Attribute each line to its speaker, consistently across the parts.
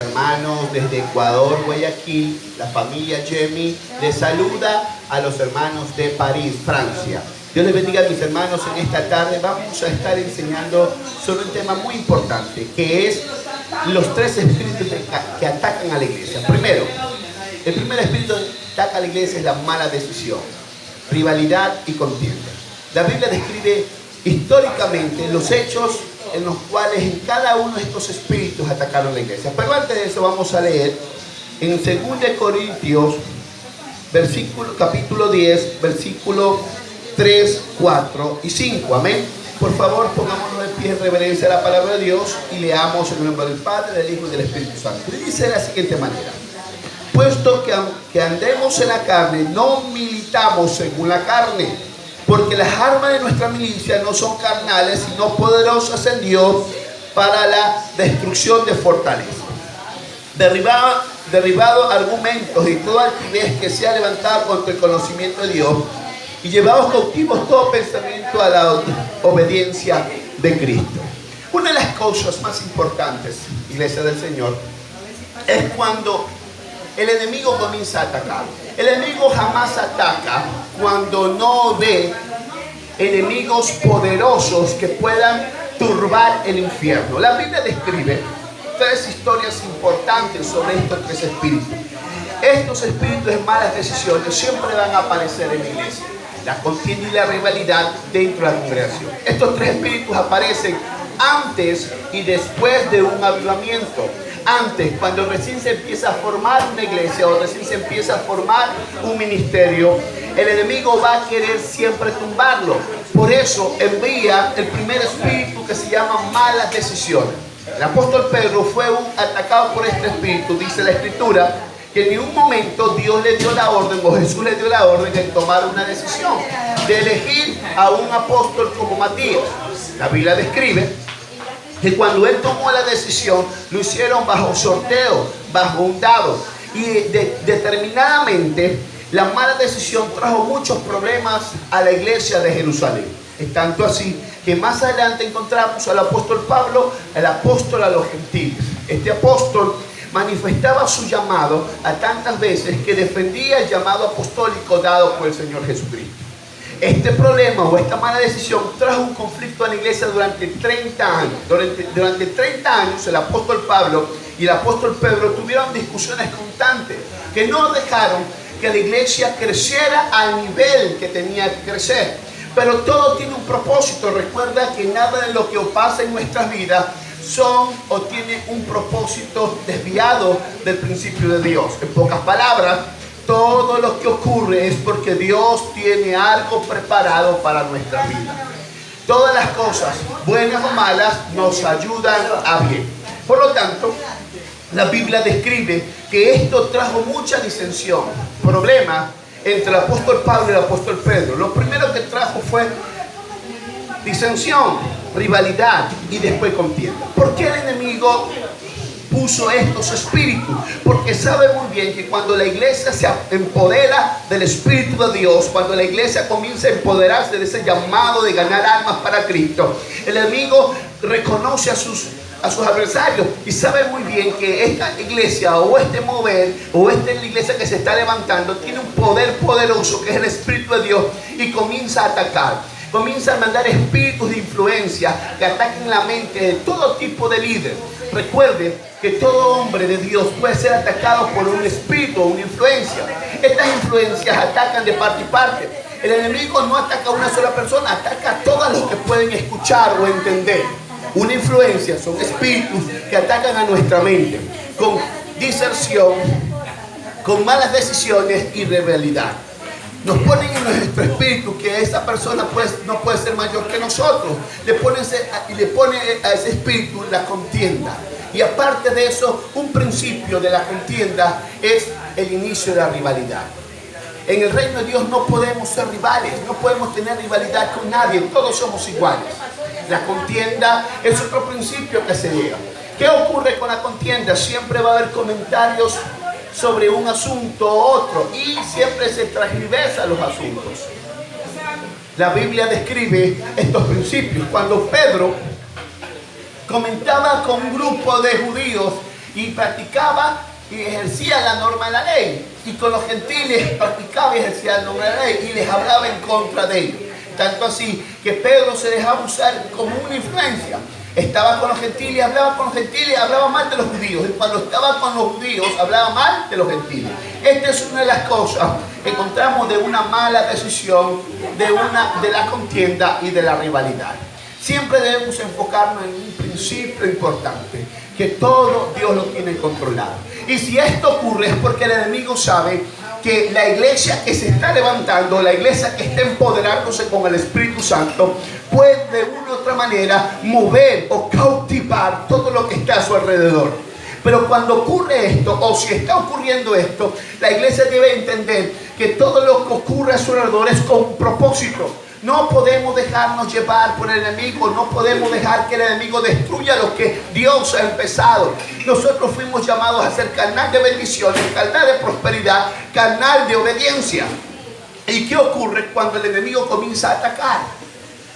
Speaker 1: Hermanos desde Ecuador, Guayaquil, la familia Jemmy les saluda a los hermanos de París, Francia. Dios les bendiga a mis hermanos en esta tarde. Vamos a estar enseñando sobre un tema muy importante, que es los tres espíritus que atacan a la iglesia. Primero, el primer espíritu que ataca a la iglesia es la mala decisión, rivalidad y contienda. La Biblia describe históricamente los hechos en los cuales en cada uno de estos espíritus atacaron la iglesia. Pero antes de eso vamos a leer en 2 Corintios capítulo 10, versículo 3, 4 y 5. Amén. Por favor, pongámonos de pie en reverencia a la palabra de Dios y leamos en el nombre del Padre, del Hijo y del Espíritu Santo. Y dice de la siguiente manera: puesto que andemos en la carne, no militamos según la carne, porque las armas de nuestra milicia no son carnales, sino poderosas en Dios para la destrucción de fortalezas, derribado argumentos y toda altivez que se ha levantado contra el conocimiento de Dios, y llevados cautivos todo pensamiento a la obediencia de Cristo. Una de las cosas más importantes, iglesia del Señor, es cuando el enemigo comienza a atacar. El enemigo jamás ataca cuando no ve enemigos poderosos que puedan turbar el infierno. La Biblia describe tres historias importantes sobre estos tres espíritus. Estos espíritus de malas decisiones siempre van a aparecer en la iglesia: la contienda y la rivalidad dentro de la congregación. Estos tres espíritus aparecen antes y después de un avivamiento. Antes, cuando recién se empieza a formar una iglesia o recién se empieza a formar un ministerio, el enemigo va a querer siempre tumbarlo. Por eso envía el primer espíritu, que se llama malas decisiones. El apóstol Pedro fue atacado por este espíritu. Dice la escritura que en un momento Dios le dio la orden, o Jesús le dio la orden de tomar una decisión, de elegir a un apóstol como Matías. La Biblia describe que cuando él tomó la decisión, lo hicieron bajo sorteo, bajo un dado. Y determinadamente, la mala decisión trajo muchos problemas a la iglesia de Jerusalén. Es tanto así que más adelante encontramos al apóstol Pablo, el apóstol a los gentiles. Este apóstol manifestaba su llamado a tantas veces que defendía el llamado apostólico dado por el Señor Jesucristo. Este problema o esta mala decisión trajo un conflicto a la iglesia durante 30 años. Durante 30 años el apóstol Pablo y el apóstol Pedro tuvieron discusiones constantes que no dejaron que la iglesia creciera al nivel que tenía que crecer. Pero todo tiene un propósito. Recuerda que nada de lo que pasa en nuestras vidas son o tiene un propósito desviado del principio de Dios. En pocas palabras, todo lo que ocurre es porque Dios tiene algo preparado para nuestra vida. Todas las cosas, buenas o malas, nos ayudan a bien. Por lo tanto, la Biblia describe que esto trajo mucha disensión, problemas entre el apóstol Pablo y el apóstol Pedro. Lo primero que trajo fue disensión, rivalidad y después contienda. ¿Por qué el enemigo puso estos espíritus? Porque sabe muy bien que cuando la iglesia se empodera del Espíritu de Dios, cuando la iglesia comienza a empoderarse de ese llamado de ganar almas para Cristo, el enemigo reconoce a sus adversarios y sabe muy bien que esta iglesia o este mover o esta iglesia que se está levantando tiene un poder poderoso que es el Espíritu de Dios, y comienza a atacar. Comienza a mandar espíritus de influencia que ataquen la mente de todo tipo de líder. Recuerden que todo hombre de Dios puede ser atacado por un espíritu o una influencia. Estas influencias atacan de parte y parte. El enemigo no ataca a una sola persona, ataca a todos los que pueden escuchar o entender. Una influencia son espíritus que atacan a nuestra mente con diserción, con malas decisiones y rebelión. Nos ponen en nuestro espíritu que esa persona no puede ser mayor que nosotros. Le pone a ese espíritu la contienda. Y aparte de eso, un principio de la contienda es el inicio de la rivalidad. En el reino de Dios no podemos ser rivales, no podemos tener rivalidad con nadie, todos somos iguales. La contienda es otro principio que se llega. ¿Qué ocurre con la contienda? Siempre va a haber comentarios sobre un asunto u otro y siempre se transgiversan los asuntos. La Biblia describe estos principios. Cuando Pedro comentaba con un grupo de judíos y practicaba y ejercía la norma de la ley. Y con los gentiles practicaba y ejercía la norma de la ley y les hablaba en contra de ellos. Tanto así que Pedro se dejaba usar como una influencia. Estaba con los gentiles, hablaba con los gentiles, hablaba mal de los judíos. Y cuando estaba con los judíos, hablaba mal de los gentiles. Esta es una de las cosas que encontramos de una mala decisión, de la contienda y de la rivalidad. Siempre debemos enfocarnos en un principio importante, que todo Dios lo tiene controlado. Y si esto ocurre es porque el enemigo sabe que la iglesia que se está levantando, la iglesia que está empoderándose con el Espíritu Santo, puede de una u otra manera mover o cautivar todo lo que está a su alrededor. Pero cuando ocurre esto, o si está ocurriendo esto, la iglesia debe entender que todo lo que ocurre a su alrededor es con un propósito. No podemos dejarnos llevar por el enemigo, no podemos dejar que el enemigo destruya lo que Dios ha empezado. Nosotros fuimos llamados a ser canal de bendición, canal de prosperidad, canal de obediencia. ¿Y qué ocurre cuando el enemigo comienza a atacar?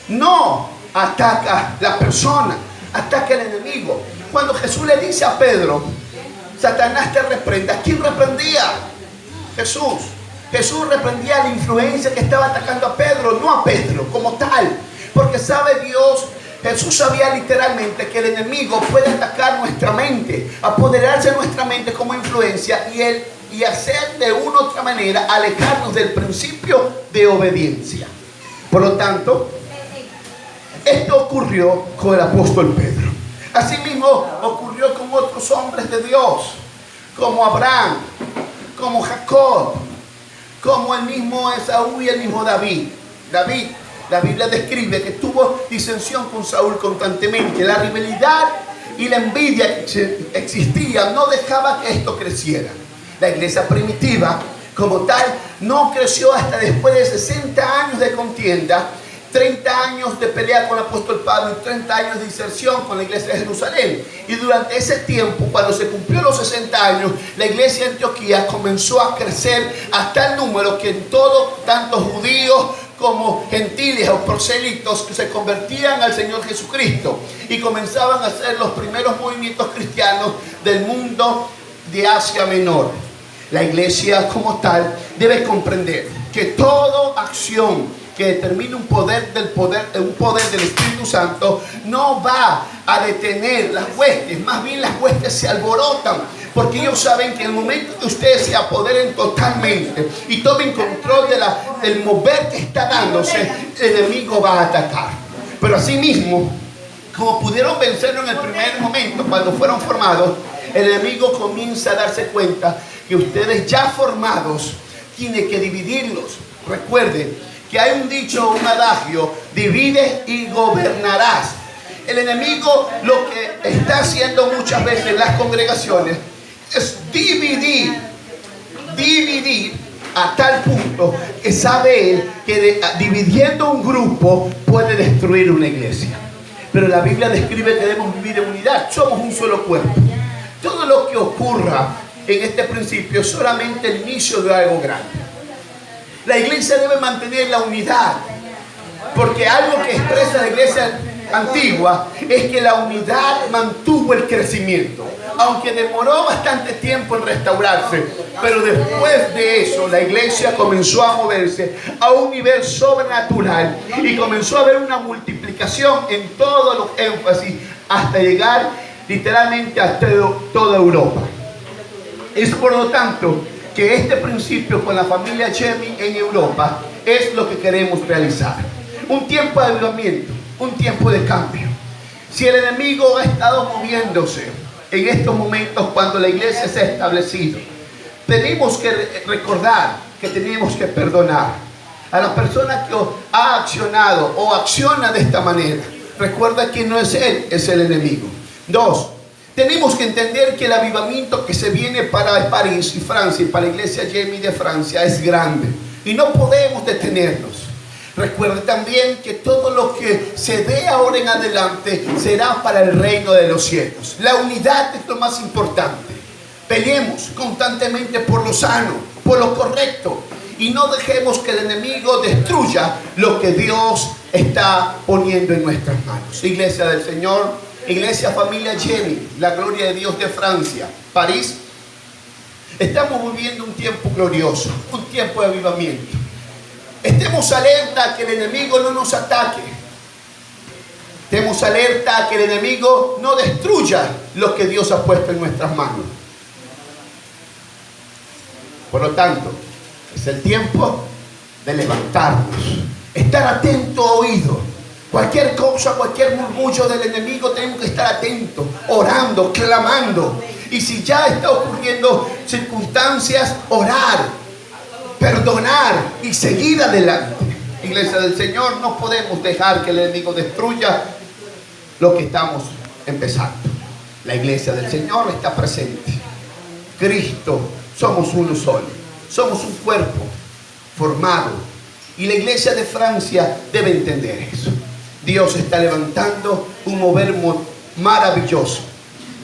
Speaker 1: No ataca la persona, ataca el enemigo. Cuando Jesús le dice a Pedro, Satanás te reprenda, ¿quién reprendía? Jesús. Jesús reprendía la influencia que estaba atacando a Pedro, no a Pedro como tal. Porque sabe Dios, Jesús sabía literalmente que el enemigo puede atacar nuestra mente, apoderarse de nuestra mente como influencia y hacer de una u otra manera alejarnos del principio de obediencia. Por lo tanto, esto ocurrió con el apóstol Pedro. Asimismo ocurrió con otros hombres de Dios, como Abraham, como Jacob, como el mismo Esaú y el mismo David. La Biblia describe que tuvo disensión con Saúl constantemente. La rivalidad y la envidia que existía no dejaba que esto creciera. La iglesia primitiva, como tal, no creció hasta después de 60 años de contienda, 30 años de pelea con el apóstol Pablo y 30 años de diserción con la iglesia de Jerusalén. Y durante ese tiempo, cuando se cumplió los 60 años, la iglesia de Antioquía comenzó a crecer hasta el número que en todo, tanto judíos como gentiles o proselitos, se convertían al Señor Jesucristo y comenzaban a hacer los primeros movimientos cristianos del mundo de Asia Menor. La iglesia como tal debe comprender que toda acción que determina un poder del Espíritu Santo no va a detener las huestes, más bien las huestes se alborotan, porque ellos saben que en el momento que ustedes se apoderen totalmente y tomen control del mover que está dándose, el enemigo va a atacar. Pero asimismo, como pudieron vencerlo en el primer momento cuando fueron formados, el enemigo comienza a darse cuenta que ustedes ya formados tienen que dividirlos. Recuerden que hay un dicho, un adagio: divide y gobernarás. El enemigo lo que está haciendo muchas veces en las congregaciones es dividir a tal punto que sabe él que dividiendo un grupo puede destruir una iglesia. Pero la Biblia describe que debemos vivir en unidad, somos un solo cuerpo. Todo lo que ocurra en este principio es solamente el inicio de algo grande. La iglesia debe mantener la unidad, porque algo que expresa la iglesia antigua es que la unidad mantuvo el crecimiento, aunque demoró bastante tiempo en restaurarse. Pero después de eso la iglesia comenzó a moverse a un nivel sobrenatural y comenzó a haber una multiplicación en todos los énfasis hasta llegar literalmente a toda Europa. Es por lo tanto que este principio con la familia Chemi en Europa es lo que queremos realizar. Un tiempo de avivamiento, un tiempo de cambio. Si el enemigo ha estado moviéndose en estos momentos cuando la iglesia se ha establecido, tenemos que recordar que tenemos que perdonar a la persona que ha accionado o acciona de esta manera. Recuerda que no es él, es el enemigo. 2. Tenemos que entender que el avivamiento que se viene para París y Francia y para la iglesia Chemi de Francia es grande y no podemos detenernos. Recuerde también que todo lo que se dé ahora en adelante será para el reino de los cielos. La unidad es lo más importante. Peleemos constantemente por lo sano, por lo correcto, y no dejemos que el enemigo destruya lo que Dios está poniendo en nuestras manos. Iglesia del Señor, Iglesia Familia Jenny, la gloria de Dios de Francia, París, estamos viviendo un tiempo glorioso, un tiempo de avivamiento. Estemos alerta a que el enemigo no nos ataque. Estemos alerta a que el enemigo no destruya lo que Dios ha puesto en nuestras manos. Por lo tanto, es el tiempo de levantarnos, estar atento a oído. Cualquier cosa, cualquier murmullo del enemigo, tenemos que estar atentos, orando, clamando. Y si ya está ocurriendo circunstancias, orar, perdonar y seguir adelante. Iglesia del Señor, no podemos dejar que el enemigo destruya lo que estamos empezando. La iglesia del Señor está presente. Cristo, somos uno solo. Somos un cuerpo formado. Y la iglesia de Francia debe entender eso. Dios está levantando un mover maravilloso.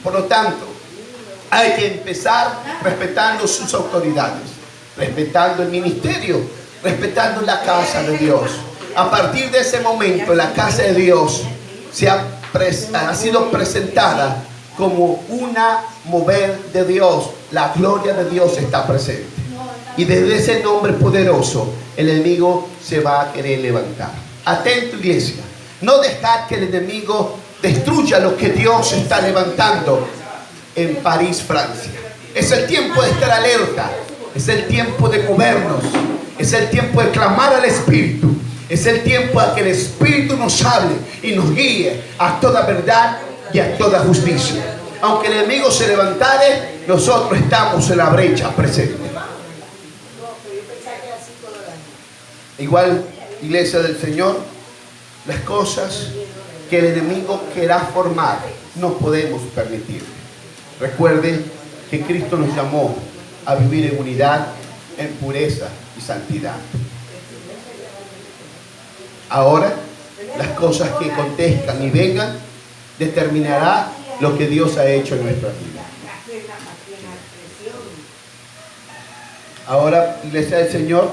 Speaker 1: Por lo tanto, hay que empezar respetando sus autoridades, respetando el ministerio, respetando la casa de Dios. A partir de ese momento, la casa de Dios ha sido presentada como una mover de Dios. La gloria de Dios está presente. Y desde ese nombre poderoso, el enemigo se va a querer levantar. Atento, iglesia. No dejar que el enemigo destruya lo que Dios está levantando en París, Francia. Es el tiempo de estar alerta. Es el tiempo de movernos. Es el tiempo de clamar al Espíritu. Es el tiempo a que el Espíritu nos hable y nos guíe a toda verdad y a toda justicia. Aunque el enemigo se levantare, nosotros estamos en la brecha presente. Igual, iglesia del Señor, las cosas que el enemigo quiera formar, no podemos permitir. Recuerden que Cristo nos llamó a vivir en unidad, en pureza y santidad. Ahora, las cosas que acontezcan y vengan, determinará lo que Dios ha hecho en nuestra vida. Ahora, iglesia del Señor,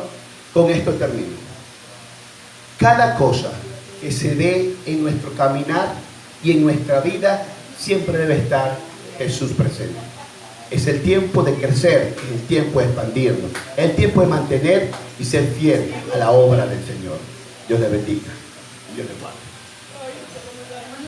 Speaker 1: con esto termino. Cada cosa que se dé en nuestro caminar y en nuestra vida, siempre debe estar Jesús presente. Es el tiempo de crecer, es el tiempo de expandirnos, es el tiempo de mantener y ser fiel a la obra del Señor. Dios le bendiga. Dios le guarde.